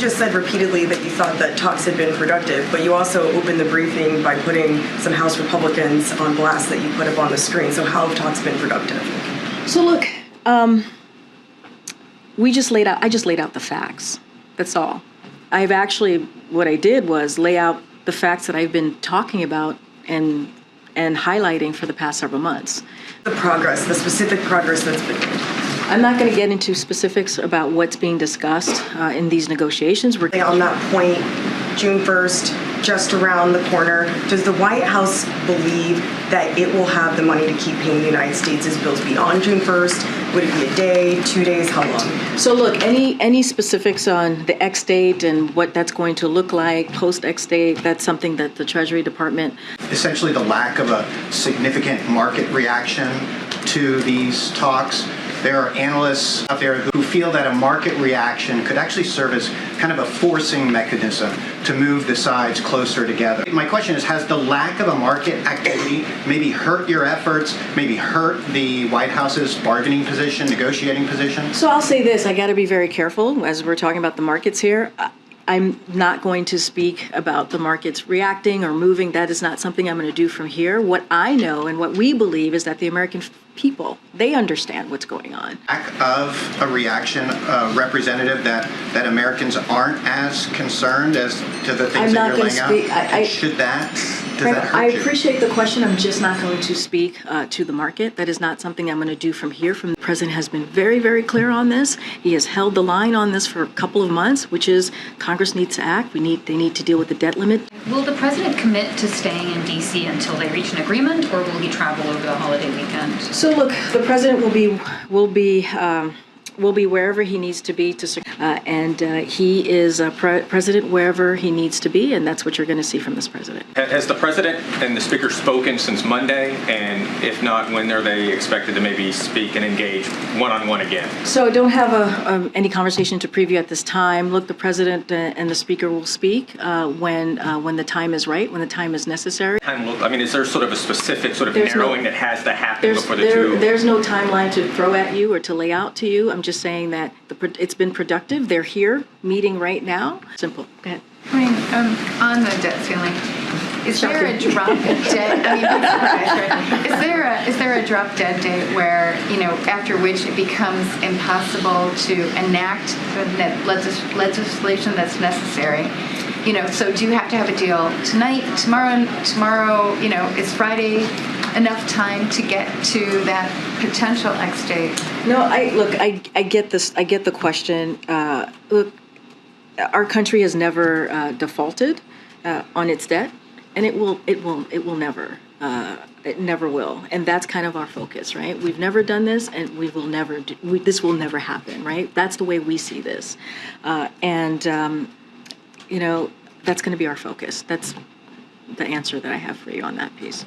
just said repeatedly that you thought that talks had been productive, but you also opened the briefing by putting some House Republicans on blast that you put up on the screen. So how have talks been productive? So look, I just laid out the facts. That's all. What I did was lay out the facts that I've been talking about and highlighting for the past several months. The specific progress that's been made. I'm not going to get into specifics about what's being discussed in these negotiations. On that point, June 1st, just around the corner, does the White House believe that it will have the money to keep paying the United States' bills beyond June 1st? Would it be a day, 2 days, how long? So look, any specifics on the X date and what that's going to look like post X date, that's something that the Treasury Department... Essentially the lack of a significant market reaction to these talks. There are analysts out there who feel that a market reaction could actually serve as kind of a forcing mechanism to move the sides closer together. My question is, has the lack of a market activity maybe hurt your efforts, maybe hurt the White House's bargaining position, negotiating position? So I'll say this, I got to be very careful as we're talking about the markets here. I'm not going to speak about the markets reacting or moving. That is not something I'm going to do from here. What I know and what we believe is that the American people, they understand what's going on. Lack of a reaction, representative, that Americans aren't as concerned as to the things that you're laying out? Does that hurt I you? appreciate the question. I'm just not going to speak to the market. That is not something I'm going to do from here. The president has been very, very clear on this. He has held the line on this for a couple of months, which is Congress needs to act. They need to deal with the debt limit. Will the president commit to staying in D.C. until they reach an agreement, or will he travel over the holiday weekend? So look, the president will be wherever he needs to be and he is president wherever he needs to be, and that's what you're going to see from this president. Has the president and the speaker spoken since Monday? And if not, when are they expected to maybe speak and engage one-on-one again? So I don't have any conversation to preview at this time. Look, the president and the speaker will speak when the time is right, when the time is necessary. Is there sort of a specific sort of narrowing that has to happen before the two? There's no timeline to throw at you or to lay out to you. I'm just saying that it's been productive. They're here meeting right now. Simple. Go ahead. On the debt ceiling, is there a drop dead? Is there a drop dead date where after which it becomes impossible to enact the legislation that's necessary? So do you have to have a deal tonight, tomorrow? Is Friday enough time to get to that potential X date? No, I get this. I get the question. Look, our country has never defaulted on its debt, and it will never. It never will, and that's kind of our focus, right? We've never done this, and this will never happen, right? That's the way we see this, that's going to be our focus. That's the answer that I have for you on that piece.